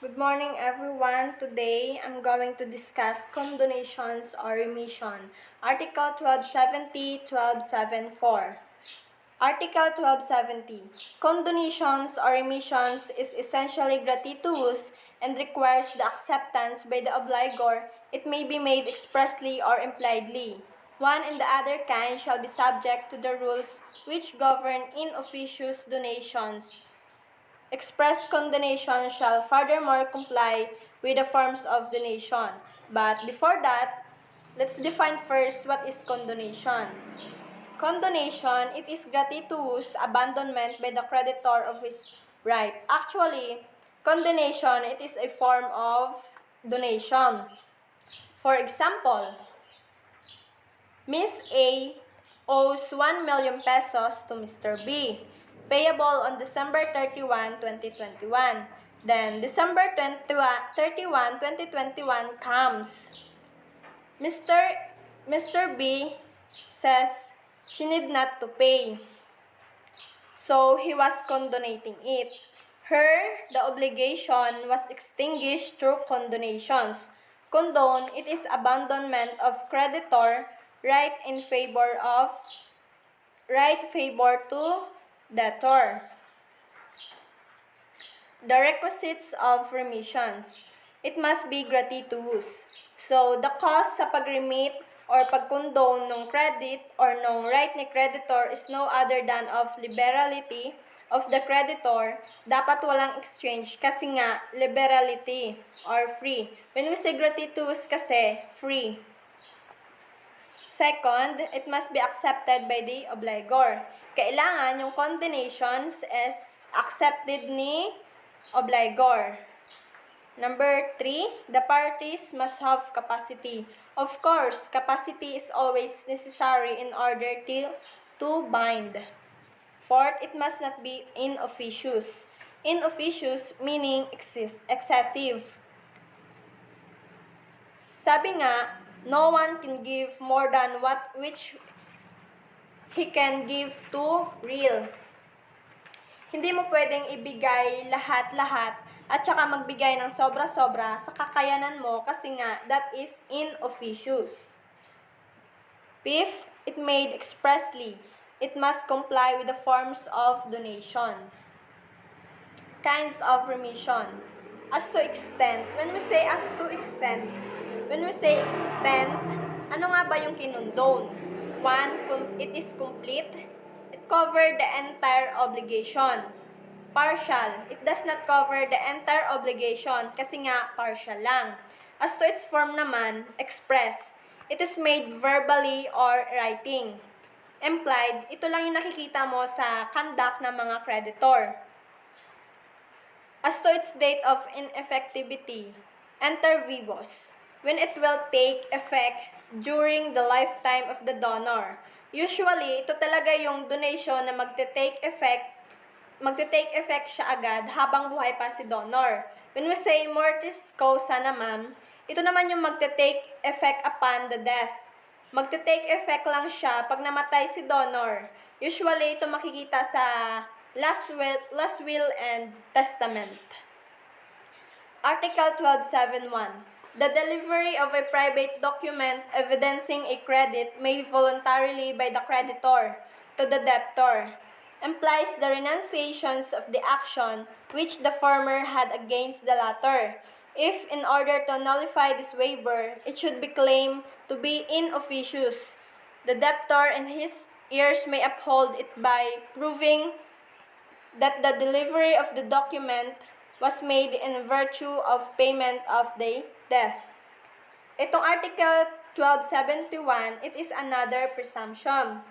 Good morning, everyone. Today, I'm going to discuss condonations or remission. Article 1270, 1274. Article 1270. Condonations or remissions is essentially gratuitous and requires the acceptance by the obligor. It may be made expressly or impliedly. One and the other kind shall be subject to the rules which govern in officious donations. Express condonation shall furthermore comply with the forms of donation. But before that, let's define first what is condonation. Condonation, it is gratuitous abandonment by the creditor of his right. Actually, condonation, it is a form of donation. For example, Miss A owes 1 million pesos to Mr. B, payable on December 31, 2021. Then, December 31, 2021 comes. Mr. Mr. B says she need not to pay. So, he was condonating it. The obligation was extinguished through condonations. Condone, it is abandonment of creditor right favor to debtor. The requisites of remissions. It must be gratuitous. So, the cost sa pag-remit or pag-condone ng credit or ng right ni creditor is no other than of liberality of the creditor. Dapat walang exchange kasi nga liberality or free. When we say gratuitous kasi, free. Second, it must be accepted by the obligor. Kailangan yung condonations is accepted ni obligor. Number 3, the parties must have capacity. Of course, capacity is always necessary in order to bind. Fourth, it must not be inofficious. Inofficious meaning excessive. Sabi nga, no one can give more than which he can give to real. Hindi mo pwedeng ibigay lahat-lahat at saka magbigay ng sobra-sobra sa kakayanan mo kasi nga that is inofficious. Fifth, it made expressly. It must comply with the forms of donation. Kinds of remission. As to extent, when we say extent, ano nga ba yung kinondone? One, it is complete. It covered the entire obligation. Partial, it does not cover the entire obligation kasi nga partial lang. As to its form naman, express. It is made verbally or writing. Implied, ito lang yung nakikita mo sa conduct ng mga creditor. As to its date of ineffectivity, enter vivos, when it will take effect during the lifetime of the donor. Usually, ito talaga yung donation na magte-take effect siya agad habang buhay pa si donor. When we say mortis causa naman, ito naman yung magte-take effect upon the death. Magte-take effect lang siya pag namatay si donor. Usually, ito makikita sa last will and testament. Article 1271. The delivery of a private document evidencing a credit made voluntarily by the creditor to the debtor implies the renunciations of the action which the former had against the latter. If, in order to nullify this waiver, it should be claimed to be inofficious, the debtor and his heirs may uphold it by proving that the delivery of the document was made in virtue of payment of the debt. Itong Article 1271, it is another presumption.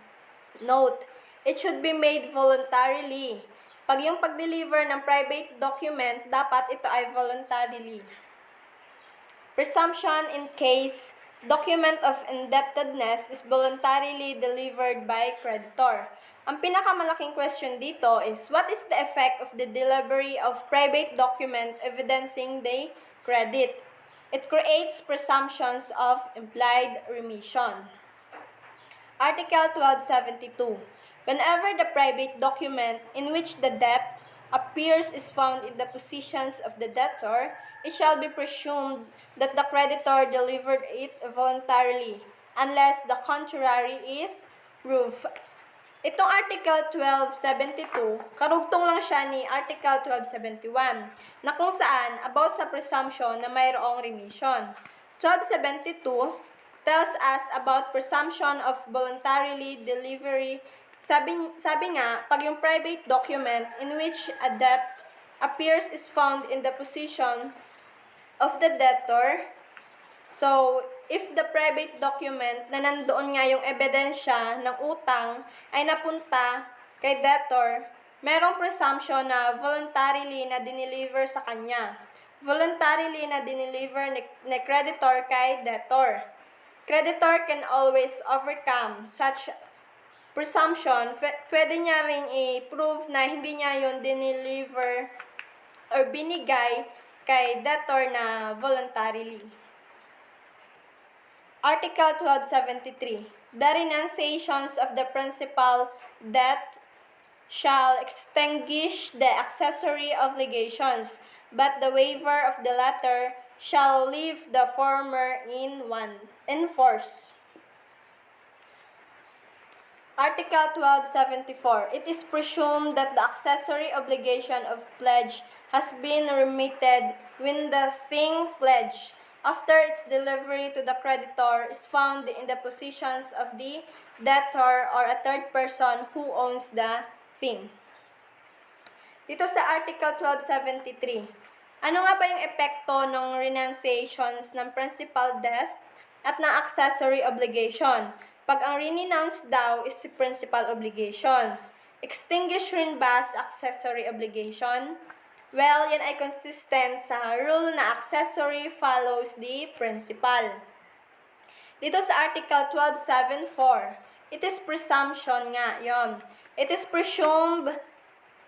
Note, it should be made voluntarily. Pag yung pag-deliver ng private document, dapat ito ay voluntarily. Presumption in case document of indebtedness is voluntarily delivered by creditor. Ang pinakamalaking question dito is, what is the effect of the delivery of private document evidencing the credit? It creates presumptions of implied remission. Article 1272. Whenever the private document in which the debt appears is found in the possessions of the debtor, it shall be presumed that the creditor delivered it voluntarily, unless the contrary is proved. Itong Article 1272, karugtong lang siya ni Article 1271, na kung saan about sa presumption na mayroong remission. 1272 tells us about presumption of voluntarily delivery. Sabi nga, pag yung private document in which a debt appears is found in the possession of the debtor. So, if the private document na nandoon nga yung ebidensya ng utang ay napunta kay debtor, merong presumption na voluntarily na dineliver sa kanya. Voluntarily na dineliver ni creditor kay debtor. Creditor can always overcome such presumption. Pwede niya ring i-prove na hindi niya yun dineliver or binigay kay debtor na voluntarily. Article 1273. The renunciations of the principal debt shall extinguish the accessory obligations, but the waiver of the latter shall leave the former in force. Article 1274. It is presumed that the accessory obligation of pledge has been remitted when the thing pledged after its delivery to the creditor is found in the possessions of the debtor or a third person who owns the thing. Dito sa Article 1273, ano nga ba yung epekto ng renunciations ng principal debt at ng accessory obligation? Pag ang renounce daw is si principal obligation, extinguish rin ba sa accessory obligation? Well, yan ay consistent sa rule na accessory follows the principal. Dito sa Article 1274, it is presumption nga, yon. It is presumed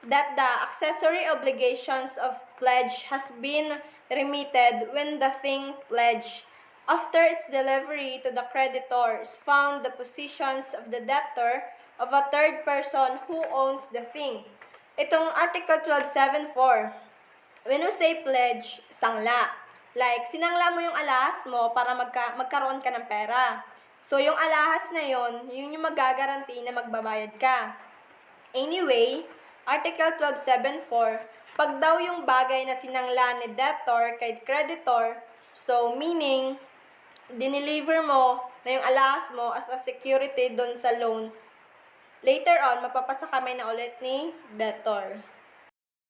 that the accessory obligations of pledge has been remitted when the thing pledged after its delivery to the creditor is found the possessions of the debtor of a third person who owns the thing. Itong Article 1274, when we say pledge, sangla. Like, sinangla mo yung alahas mo para magkaroon ka ng pera. So, yung alahas na yun yung magagaranti na magbabayad ka. Anyway, Article 1274, pag daw yung bagay na sinangla ni debtor kay creditor, so meaning, dineliver mo na yung alahas mo as a security doon sa loan, later on, mapapasa kamay na ulit ni debtor.